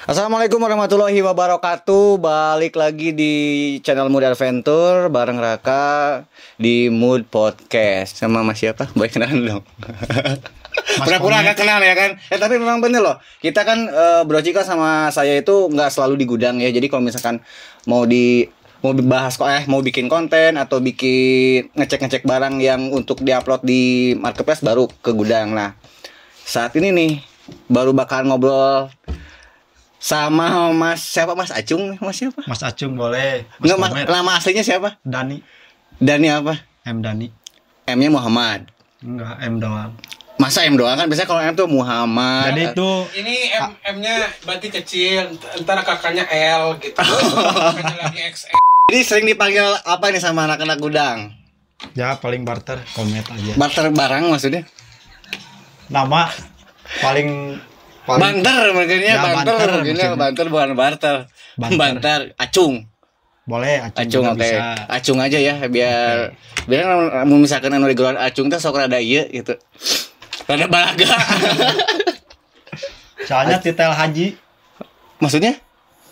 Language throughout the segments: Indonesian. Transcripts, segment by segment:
Assalamualaikum warahmatullahi wabarakatuh. Balik lagi di channel Mood Adventure bareng Raka di Mood Podcast. Sama Mas siapa? Baik kenalan dong. Pura-pura gak kenal ya kan? Tapi memang bener loh. Kita kan Bro Cika sama saya itu nggak selalu di gudang ya. Jadi kalau misalkan mau dibahas mau bikin konten atau bikin ngecek barang yang untuk diupload di marketplace baru ke gudang. Nah, saat ini nih baru bakal ngobrol sama Mas siapa? Mas Acung? Mas siapa? Mas Acung boleh. Enggak, nama aslinya siapa? Dani. Dani apa? M Dani. M-nya Muhammad. Enggak, M doang. Masa M doang kan? Biasanya kalau M tuh Muhammad. Jadi itu ini M-nya berarti kecil, ntar kakaknya L gitu. Kakaknya lagi XL. Jadi sering dipanggil apa nih sama anak-anak gudang? ya paling barter, komet aja. Barter barang maksudnya? Nama paling Banter makanya Ya, banter banter gini maksudnya. banter bukan barter. Banter. Banter Acung. boleh Acung, Acung juga oke. bisa. Acung aja ya biar mau misalkan anu digelar Acung teh sok rada ieu gitu. Rada balaga. Soalnya titel haji. Maksudnya?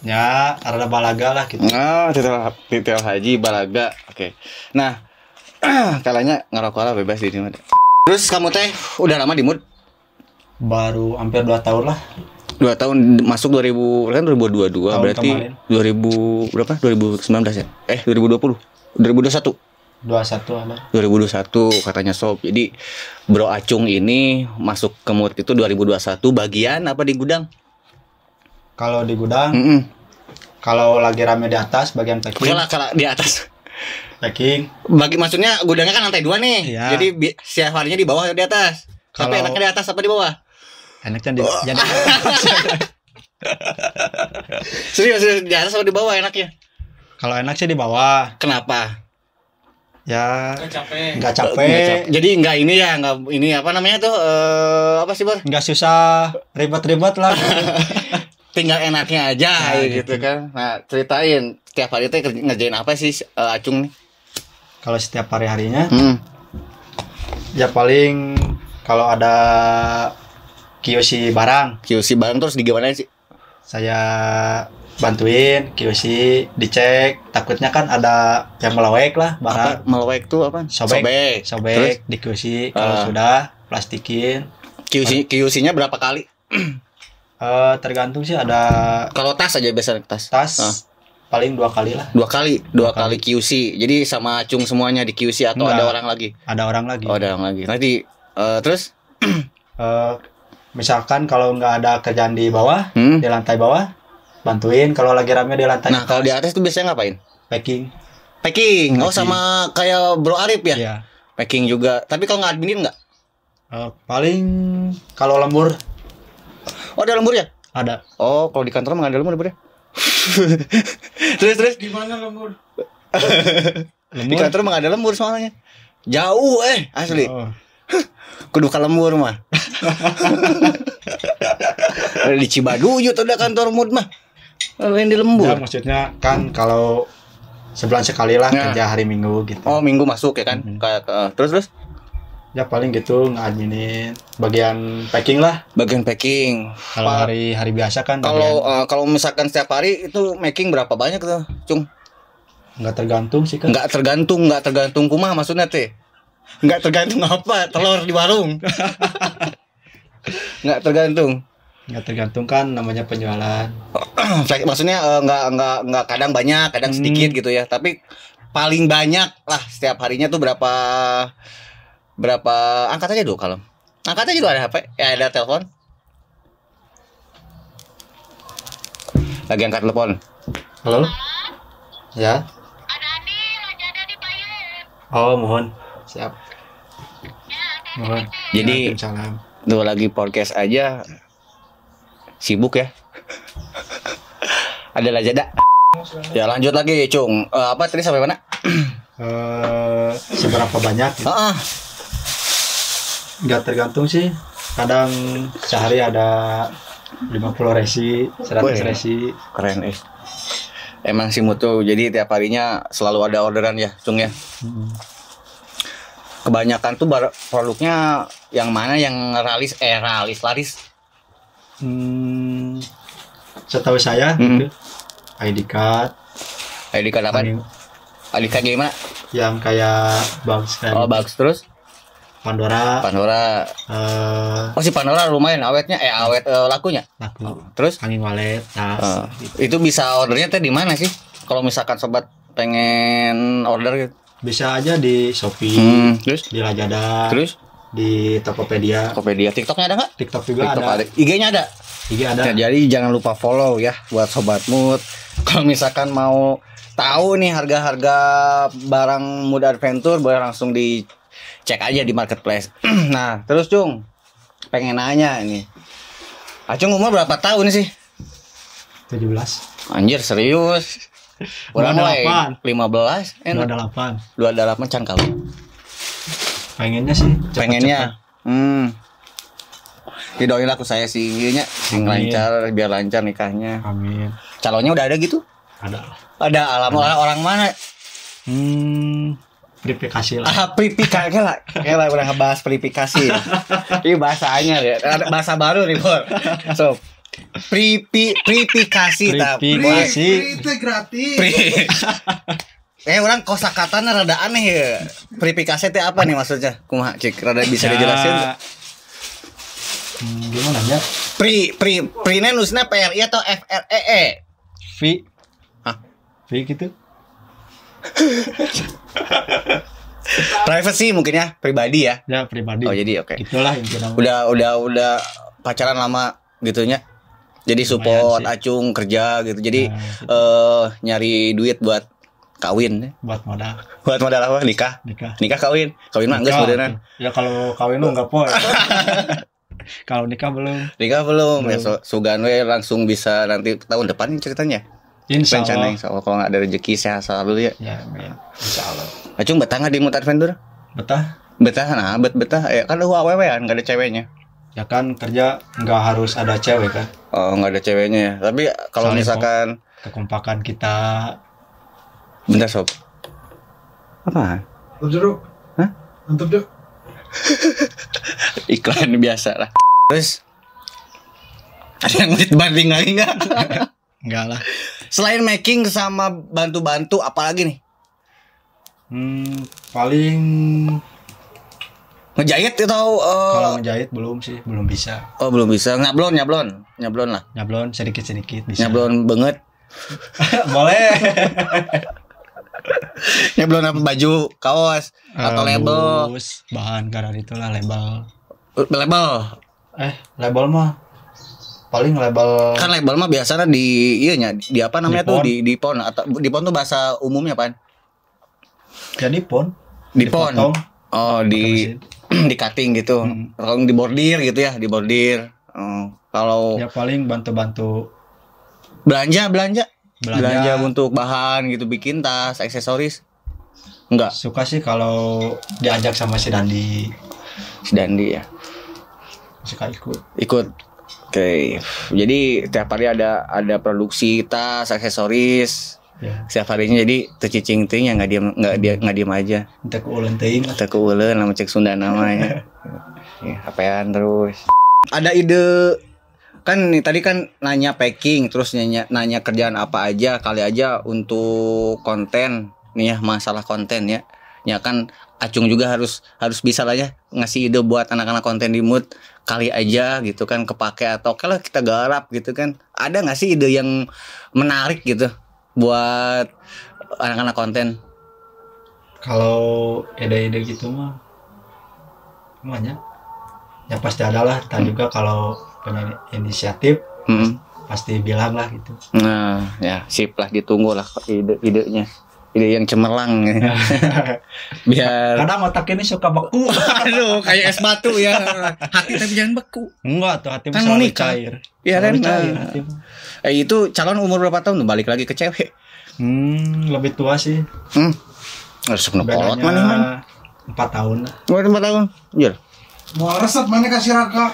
Ya, ada balaga lah gitu. Oh, titel haji balaga. Oke. Nah, kalanya ngerokok lah bebas di sini. Terus kamu teh udah lama di Mood? Baru hampir 2 tahun lah. 2 tahun masuk 2000 kan 2022 Tahun berarti kemarin. 2000 berapa? 2019 ya? 2020. 2021. 21 ada. 2021 katanya sob. Jadi Bro Acung ini masuk ke Mood itu 2021 bagian apa di gudang? Kalau di gudang, kalau lagi rame di atas bagian packing. Kalau di atas. Packing. Maksudnya gudangnya kan lantai 2 nih. Iya. Jadi setiap harinya di bawah atau di atas? Tapi Kalau- enaknya di atas apa di bawah? Enaknya jadi Serius di atas atau di bawah enaknya? kalau enak sih di bawah. Kenapa? Ya Nggak capek. nggak Nggak capek. Jadi nggak ini ya, nggak ini apa namanya tuh apa sih Bor? Nggak susah ribet-ribet lah. Tinggal enaknya aja Nah, gitu kan. Nah ceritain tiap hari teh ngerjain apa sih Acung nih? Kalau setiap hari-harinya Hmm. ya paling kalau ada QC barang QC barang terus gimana sih? saya bantuin QC dicek, takutnya kan ada yang melewek lah Apa barang. melewek tuh apa? Sobek Terus di QC, kalau Ah. sudah plastikin. QC-nya berapa kali? Tergantung sih, ada Kalau tas aja biasanya tas. tas Ah. paling 2 kali lah. Dua kali QC. Jadi sama Acung semuanya di QC atau Enggak. ada orang lagi? Ada orang lagi. Oh, ada orang lagi. Nanti terus Misalkan kalau nggak ada kerjaan di bawah, Hmm? di lantai bawah, bantuin. Kalau lagi rame di lantai Nah, kalau di atas tuh biasanya ngapain? packing. Packing. Oh, Packing. sama kayak Bro Arif ya? Iya. Packing juga. Tapi kalau nggak adminin nggak? Paling kalau lembur Oh, ada lembur ya? ada. Oh, kalau di kantor mah nggak ada lembur ya? terus Di mana lembur? di kantor mah nggak ada lembur soalnya. Jauh asli. Oh. Kudu ka lembur mah. Di Cibaduyut ada kantor Mood mah. Lain di Ya, lembur. maksudnya kan kalau sebulan sekali lah Nah. kerja hari Minggu gitu. Oh, Minggu masuk ya kan? Kayak terus Ya paling gitu ngadminin bagian packing lah. bagian packing. Kalau hari biasa kan Kalau misalkan setiap hari itu making berapa banyak tuh, Cung? nggak tergantung sih kan. Nggak tergantung kumaha maksudnya teh. Nggak tergantung apa, telur di warung. Nggak tergantung. Nggak tergantung kan, namanya penjualan. Maksudnya nggak kadang banyak, kadang sedikit gitu ya. Tapi paling banyak lah setiap harinya tuh berapa angkat aja dulu kalau. Angkat aja dulu, ada HP, ada telepon. Lagi angkat telepon. Halo? Ya? Oh, mohon. Siap. Mohon. Jadi Waalaikumsalam. tuh lagi podcast aja sibuk ya. Ada Lazada. Ya lanjut lagi, Cung. Apa tadi sampai mana? Seberapa banyak? Gitu. Heeh. Nggak tergantung sih. Kadang sehari ada 50 resi, 100 Wih. resi. Keren Emang si Mutu jadi tiap harinya selalu ada orderan ya, Cung ya. Kebanyakan tuh produknya yang mana yang laris. setahu saya gitu. ID card. ID card apa? ID card gimana? Yang kayak box kayak Oh, bagus terus. Pandora. Oh, si Pandora lumayan awetnya, awet lakunya. Laku. Terus Angin walet, tas. itu bisa ordernya tuh di mana sih? Kalau misalkan sobat pengen order gitu. Bisa aja di Shopee, Terus di Lazada, terus di Tokopedia, TikToknya ada nggak? TikTok juga TikTok ada. IG-nya ada. IG ada. Ya, jadi jangan lupa follow ya buat Sobat Mood. Kalau misalkan mau tahu nih harga-harga barang Mood Adventure, boleh langsung dicek aja di marketplace. Nah, terus Cung, pengen nanya ini. Acung umur berapa tahun sih? 17. Anjir, serius. Orang mulai 15, 28. 28 can kawin. Pengennya sih. Pengennya. Didoain aku saya sih nya sing lancar, biar lancar nikahnya. Amin. Calonnya udah ada gitu? Ada. Ada orang mana? Verifikasi lah. Verifikasi lah. Kayak udah ngebahas verifikasi. Ini bahasanya ya. Ada bahasa baru nih, Bor. So, verifikasi tapi itu gratis. Orang kosakatanya rada aneh ya. Verifikasi itu apa nih maksudnya? Kumaha cik rada bisa dijelasin enggak? Gimana ya? Prine nusna PRI atau FREE? V. Hah? V gitu. Privacy mungkin ya, pribadi ya. Ya, pribadi. Oh, jadi oke. Itulah intinya. Udah pacaran lama gitunya. Jadi support Acung kerja gitu. Jadi nyari duit buat kawin. Buat modal. Buat modal apa? Nikah kawin mah geus beneran. Ya kalau kawin lu enggak poe. Kalau nikah belum. Ya sugan we langsung bisa nanti tahun depan ceritanya. Insya Allah. Kalau nggak ada rezeki sehat selalu ya. Ya, amin. Insya Allah. Acung betah nggak di Mood Adventure? Betah. Nah, betah. Ya kan lu awewean nggak ada ceweknya. Ya kan kerja nggak harus ada cewek kan. Oh, nggak ada ceweknya ya. Tapi kalau misalkan kekompakan kita. Bentar sob. Apa? Mantap jeruk. Hah? Mantap jeruk. Iklan biasa lah. Terus ada yang mau banding lagi nggak? Enggak lah. Selain making sama bantu-bantu, apalagi nih? Paling ngejahit atau kalau ngejahit belum bisa. Oh, belum bisa. Nyablon lah. Nyablon sedikit bisa. Nyablon banget. Boleh. Nyablon apa baju, kaos atau label? Bahan karena itulah label. Label mah paling label. Kan label mah biasanya di apa namanya tuh di pon atau di pon tuh bahasa umumnya apaan? Ya di pon. Di pon. Oh, di cutting gitu. Kalau di bordir gitu ya, di bordir. Kalau ya paling bantu-bantu belanja untuk bahan gitu, bikin tas, aksesoris. Enggak. Suka sih kalau diajak sama si Dandi ya. Suka Ikut. Oke. Jadi tiap hari ada produksi tas, aksesoris. Ya. Setiap harinya jadi tercicing ting ya nggak diem aja. Entah keuleun teuing. Entah keuleun nama cek Sunda namanya. Ya, hapean terus. Ada ide kan nih tadi kan nanya packing terus nanya kerjaan apa aja kali aja untuk konten nih ya masalah konten ya. Ya kan Acung juga harus bisa lah ya ngasih ide buat anak-anak konten di Mood kali aja gitu kan kepake atau kalau kita garap gitu kan. Ada nggak sih ide yang menarik gitu buat anak-anak konten? Kalau ide-ide gitu mah banyak. Ya pasti ada lah. Tadi juga kalau punya inisiatif pasti bilang lah gitu. Nah, ya sip lah ditunggu lah ide-idenya. Ide yang cemerlang biar kadang otak ini suka beku. Aduh, kayak es batu ya. Hati tapi jangan beku. Enggak tuh hati kan selalu nikah. cair. Iya kan? Cair, itu calon umur berapa tahun tuh balik lagi ke cewek? Lebih tua sih. Harus kolot mana? 4 tahun lah. 4 tahun. Jujur. Mau resep mana kasih Raka?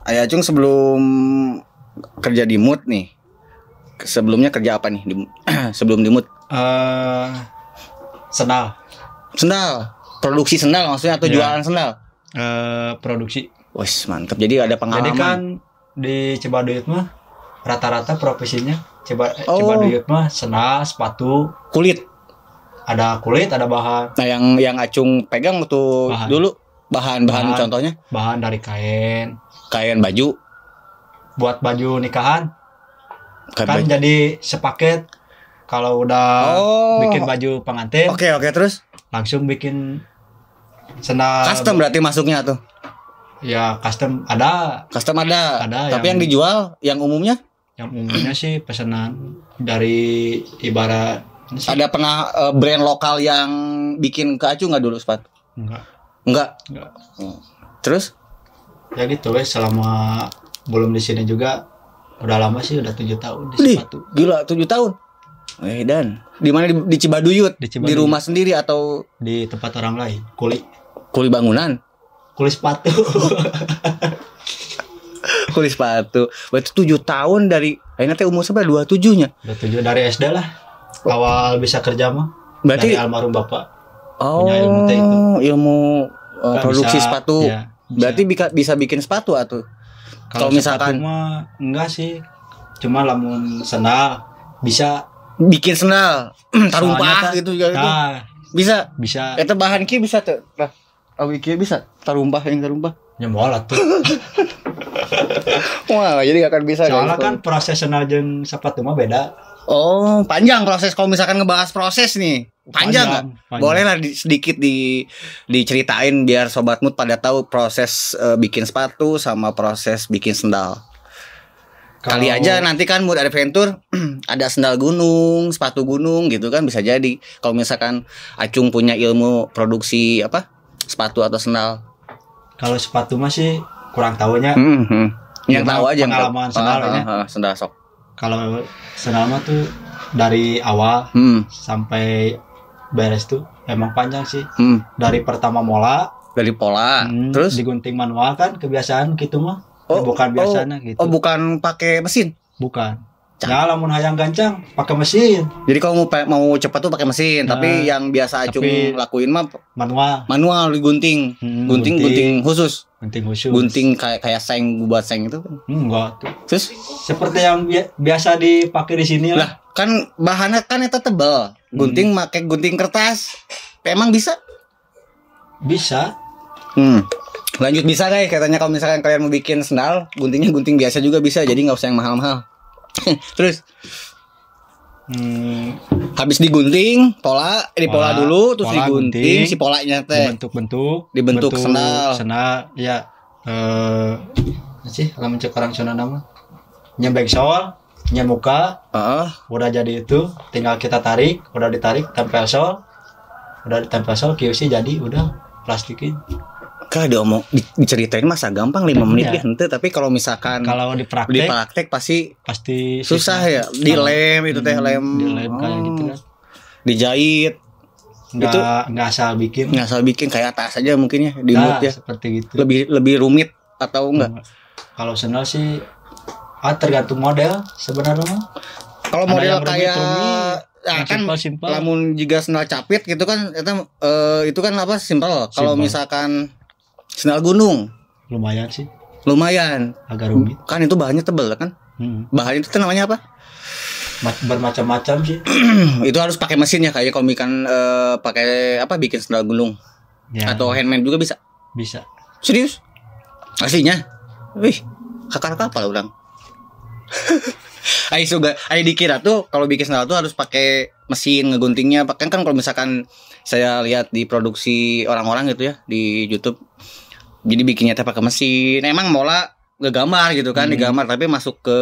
Ayah Acung sebelum kerja di Mood nih. Sebelumnya kerja apa nih sebelum di Mood? Sendal. Produksi sendal maksudnya atau jualan sendal? Produksi. Wes mantap. Jadi ada pengalaman. Jadi kan di Cibaduyut mah rata-rata profesinya Cibaduyut mah sendal, sepatu, Kulit. ada kulit, ada bahan. Nah, yang Acung pegang tuh Bahan. dulu bahan contohnya Bahan dari kain. kain baju, Buat baju nikahan kain kan baju. jadi sepaket. Kalau udah Oh. bikin baju pengantin Oke, terus langsung bikin sendal. custom berarti masuknya tuh. Ya custom ada. Custom ada. Ada Tapi yang dijual yang umumnya Yang umumnya sih pesanan dari ibarat sih, ada pernah brand lokal yang bikin ke Acung nggak dulu sepatu? Enggak. enggak. Terus? Ya gitu wes, selama belum di sini juga udah lama sih, udah 7 tahun di Dih, sepatu. gila 7 tahun. Dan di mana di Cibaduyut? Di Cibaduyut. Di rumah sendiri atau Di tempat orang lain, kuli bangunan? kuli sepatu. Kuli sepatu. Berarti 7 tahun dari akhirnya teh umur sampai 27-nya. Udah 7 dari SD lah. Awal bisa kerja mah Berarti dari almarhum bapak. oh, punya ilmu teh itu. ilmu Kan produksi bisa, sepatu. ya, bisa. Berarti bisa bikin sepatu atuh. Kalau misalkan sepatu mah enggak sih. Cuma lamun sendal bisa bikin sendal, tarumpah Soalnya gitu juga gitu. Nah, Bisa. bisa Eta bahan ki bisa tuh. Nah, awi ki bisa tarumpah yang tarumpah. nyemol tuh. Wah, jadi gak akan bisa Soalnya guys. kan proses sendal jeung sepatu mah beda. Oh, panjang proses kalau misalkan ngebahas proses nih. Panjang nggak? Panjang. Boleh lah sedikit diceritain biar sobat mood pada tahu proses bikin sepatu sama proses bikin sendal. Kali Kalau- aja nanti kan mood adventure ada sendal gunung, sepatu gunung gitu kan bisa jadi. Kalau misalkan Acung punya ilmu produksi apa? Sepatu atau sendal. Kalau sepatu mah sih kurang tahunya. Yang Gimana tahu aja yang pengalaman tahu. sendalnya? Sendal sok. Kalau sendal mah tuh dari awal sampai beres tuh emang panjang sih. Dari pertama mola, Dari pola. Terus digunting manual kan kebiasaan gitu mah. Bukan biasanya gitu. Oh, bukan pakai mesin. Bukan. Ya lamun hayang gancang pakai mesin Jadi kalau mau cepat tuh pakai mesin, tapi yang biasa Acung tapi- lakuin mah manual. manual digunting. Gunting khusus. Gunting khusus. Gunting kayak seng buat seng itu. Enggak tuh. Terus Seperti yang biasa dipakai di sini lah. lah kan bahannya kan itu tebal. Gunting pakai gunting kertas. Emang bisa? Bisa. Lanjut bisa guys, katanya kalau misalkan kalian mau bikin sendal, guntingnya gunting biasa juga bisa, jadi nggak usah yang mahal-mahal. Terus habis digunting, dipola dulu, terus pola, digunting gunting, si polanya teh. Dibentuk sendal. Sendal ya sih lamun cek orang Sunda nama. Nya backsole, nya muka, udah jadi itu, tinggal kita tarik, udah ditarik tempel sol. Udah ditempel sol QC jadi udah plastikin. Kah diceritain masa gampang 5 menit Iya. ya ente, tapi kalau misalkan Kalau di dipraktek praktek pasti susah ya. Kalau- Dilem itu teh lem. dilem kayak gitu kan. Dijahit, Nggak asal bikin. nggak salah bikin kayak atas aja mungkin ya di Nah, mood ya. seperti gitu. Lebih rumit atau enggak? Kalau sendal sih tergantung model sebenarnya mah. Kalau Ada model yang kayak rumit-rumit, ya yang kan simpel-simpel. lamun jika sendal capit gitu kan itu kan apa simpel. Kalau Simpel. misalkan sendal gunung Lumayan sih, lumayan. agak rumit. Kan itu bahannya tebel kan? Bahan itu tuh namanya apa? Bermacam-macam sih. Itu harus pakai mesinnya kayaknya kalau bikin pakai apa bikin sendal gunung Ya, atau handmade juga bisa. bisa. Serius? Aslinya? Wih, kakak kapal ulang. Ayo dikira tuh kalau bikin sendal tuh harus pakai mesin ngeguntingnya. Pakai kan kalau misalkan saya lihat di produksi orang-orang gitu ya di YouTube. Jadi bikinnya teh pakai mesin. Emang mola ngegambar gitu kan, digambar tapi masuk ke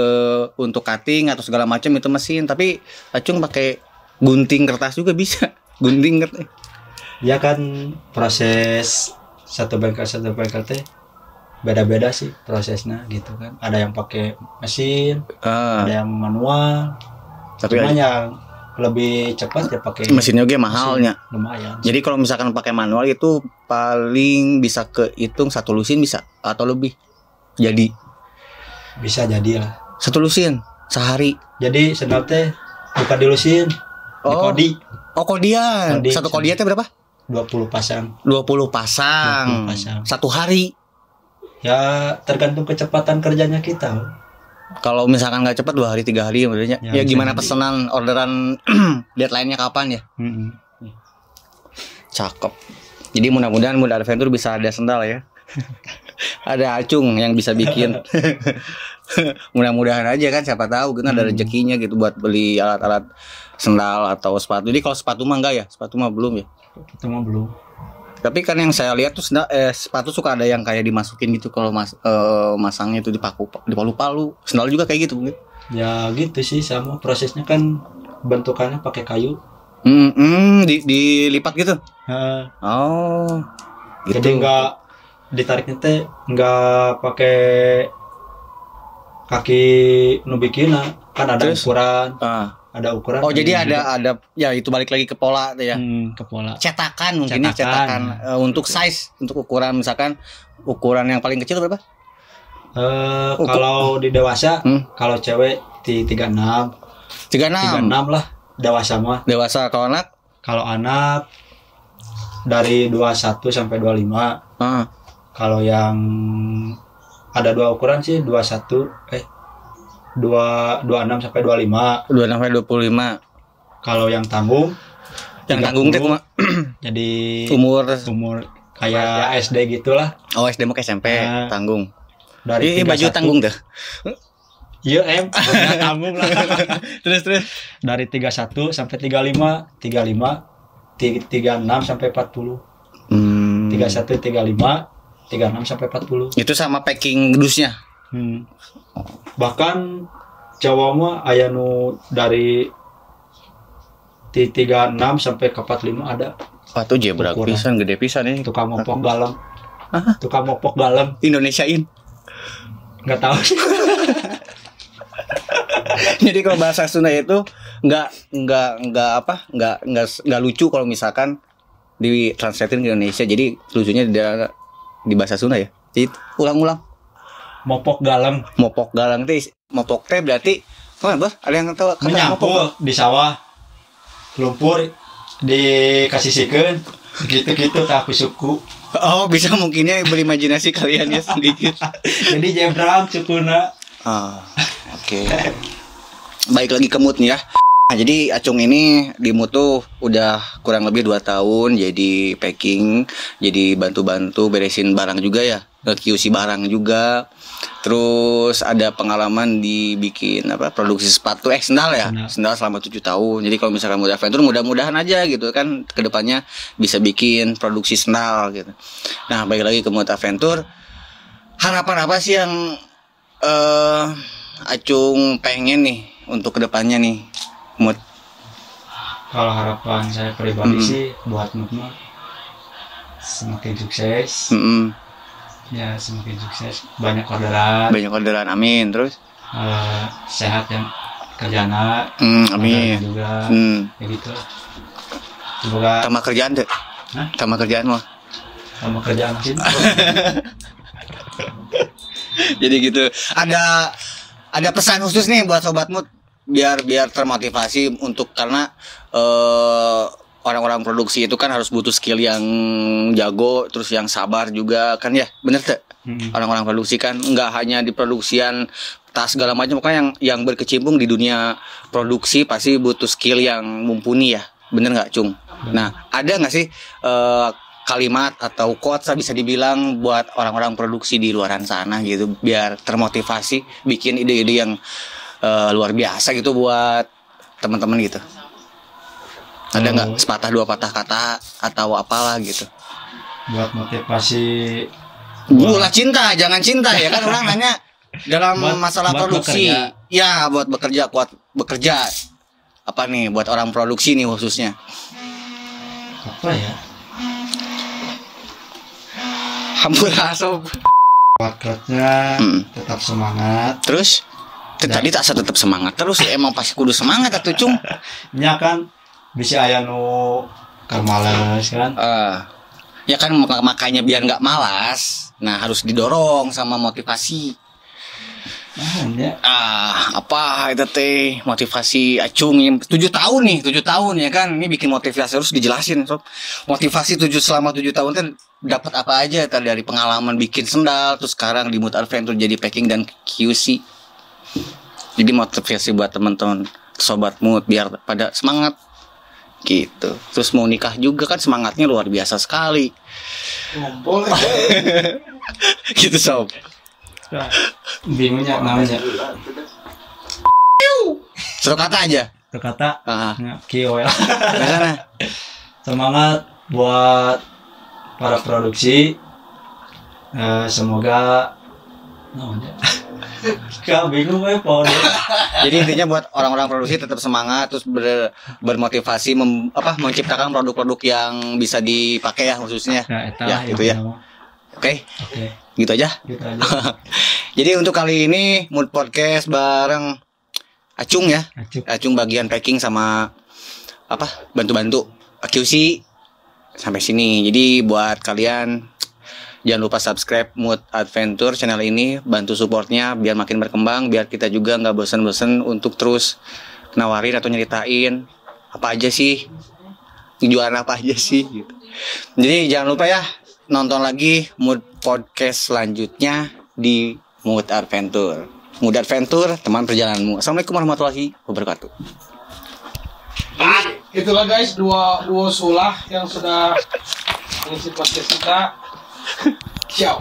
untuk cutting atau segala macam itu mesin. Tapi Acung pakai gunting kertas juga bisa. Gunting kertas. Ya kan proses satu bengkel teh beda-beda sih prosesnya gitu kan. Ada yang pakai mesin, ada yang manual. Tapi Cuma yang lebih cepat ya pakai mesinnya juga mahalnya. lumayan. Jadi kalau misalkan pakai manual itu paling bisa kehitung 1 lusin bisa atau lebih. Jadi Bisa jadi lah. 1 lusin sehari. Jadi sendal teh bukan dilusin, dikodi. Oh kodian. Kodi. 1 kodian teh berapa? 20 pasang. 20 pasang. 20 pasang. 1 hari. Ya tergantung kecepatan kerjanya kita. Kalau misalkan nggak cepat 2 hari 3 hari sebenarnya. Ya gimana pesanan orderan deadline-nya kapan ya? Cakep. Jadi mudah-mudahan Mood Adventure bisa ada sendal ya. Ada acung yang bisa bikin. Mudah-mudahan aja kan, siapa tahu kan ada rezekinya gitu buat beli alat-alat sendal atau sepatu. Jadi kalau sepatu mah enggak ya? Sepatu mah belum ya? Itu mah belum. Tapi kan yang saya lihat tuh sepatu suka ada yang kayak dimasukin gitu kalau masangnya itu di palu-palu. Sendal juga kayak gitu mungkin. Ya gitu sih, sama prosesnya kan bentukannya pakai kayu. Dilipat gitu. Oh. Gitu. Jadi enggak ditariknya teh enggak pakai kaki nu bikinna, kan ada Terus? ukuran. Ada ukuran. Oh, jadi ada ya itu balik lagi ke pola tuh ya. Ke pola. Cetakan mungkin ya, cetakan untuk size, untuk ukuran misalkan ukuran yang paling kecil berapa? Kalau di dewasa, kalau cewek di 36 lah dewasa mah. Dewasa. Kalau anak? Kalau anak dari 21 sampai 25. Kalau yang ada 2 ukuran sih 26 sampai 25. 26 sampai 25. Kalau yang tanggung, yang tanggung teh kumaha? Jadi umur kayak SD gitulah. Oh, SD mau ke SMP, tanggung. Dari baju tanggung tuh. Iya, tanggung lah. Terus Dari 31 sampai 35, 36 sampai 40. 31, 35, 36 sampai 40. Itu sama packing dusnya. Bahkan Jawa mah aya nu dari 36 sampai ke 45 ada. Tuh jebrak pisan, gede pisan nih. Tukang mopok galem. Tukang mopok galem. Indonesiain. Enggak tahu. Jadi kalau bahasa Sunda itu nggak lucu kalau misalkan ditranslatein ke Indonesia. Jadi lucunya di bahasa Sunda ya. Jadi ulang-ulang. Mopok galem. Mopok galem mopok teh berarti apa? Ada yang tahu kata menyampul di sawah. Lumpur dikasihkeun gitu-gitu tak suku. Oh, bisa mungkinnya berimajinasi kalian ya sedikit. Jadi jebram sukuna. Oke. Baik lagi ke mood nih ya. Nah, jadi Acung ini di mood tuh udah kurang lebih 2 tahun jadi packing, jadi bantu-bantu beresin barang juga ya, nge-QC barang juga. Terus ada pengalaman dibikin produksi sepatu sendal ya. Sendal selama 7 tahun. Jadi kalau misalkan Mood Adventure mudah-mudahan aja gitu kan kedepannya bisa bikin produksi sendal gitu. Nah, balik lagi ke Mood Adventure. Harapan apa sih yang Acung pengen nih untuk kedepannya nih, Mood? Kalau harapan saya pribadi sih buat Mood mah semakin sukses. Ya semakin sukses, banyak orderan, amin. Terus sehat yang kerjaan, amin juga, ya gitu. Semoga tambah kerjaan deh. Tambah kerjaan mah. Tambah kerjaan sih. Jadi gitu. Ada pesan khusus nih buat sobat Mood biar termotivasi untuk karena orang-orang produksi itu kan harus butuh skill yang jago, terus yang sabar juga kan ya, bener tuh. Orang-orang produksi kan nggak hanya di produksian tas segala macam, pokoknya yang berkecimpung di dunia produksi pasti butuh skill yang mumpuni ya, bener nggak Cung? Nah, ada nggak sih kalimat atau quotes bisa dibilang buat orang-orang produksi di luaran sana gitu, biar termotivasi bikin ide-ide yang luar biasa gitu buat teman-teman gitu? Ada nggak sepatah 2 patah kata atau apalah gitu buat motivasi? Bulah cinta, jangan cinta ya kan orang nanya dalam masalah produksi bekerja. Ya buat bekerja, kuat bekerja. Apa nih buat orang produksi nih khususnya? Apa ya? Hampurasob. Kuat kerja, tetap semangat. Terus tadi tak tetap semangat terus ya, emang pasti kudu semangat atuh Cung. Ya kan bisa aya nu keur males kan. Ya kan makanya biar nggak malas. Nah, harus didorong sama motivasi. Apa itu teh motivasi Acung yang 7 tahun nih, 7 tahun ya kan. Ini bikin motivasi harus dijelasin, Sob. Motivasi selama 7 tahun kan dapat apa aja tadi dari pengalaman bikin sendal, terus sekarang di Mood Adventure jadi packing dan QC. Jadi motivasi buat teman-teman sobat Mood biar pada semangat gitu. Terus mau nikah juga kan semangatnya luar biasa sekali. Ngumpul. Gitu Sob. Bingungnya namanya. Satu kata aja. Satu kata. Kio ya. Sana. Semangat buat para produksi. Semoga namanya. Gak bingung ya pohon. Jadi intinya buat orang-orang produksi tetap semangat, terus bermotivasi menciptakan produk-produk yang bisa dipakai ya khususnya. Ya gitu ya. Oke. Gitu aja. Jadi untuk kali ini Mood Podcast bareng Acung ya. Acung bagian packing sama bantu-bantu QC sampai sini. Jadi buat kalian jangan lupa subscribe Mood Adventure channel ini, bantu supportnya biar makin berkembang, biar kita juga nggak bosan-bosan untuk terus nawarin atau nyeritain apa aja sih, jualan apa aja sih gitu. Jadi jangan lupa ya nonton lagi Mood Podcast selanjutnya di Mood Adventure. Mood Adventure, teman perjalananmu. Assalamualaikum warahmatullahi wabarakatuh. Itulah guys dua sulah yang sudah mengisi podcast kita. Ciao.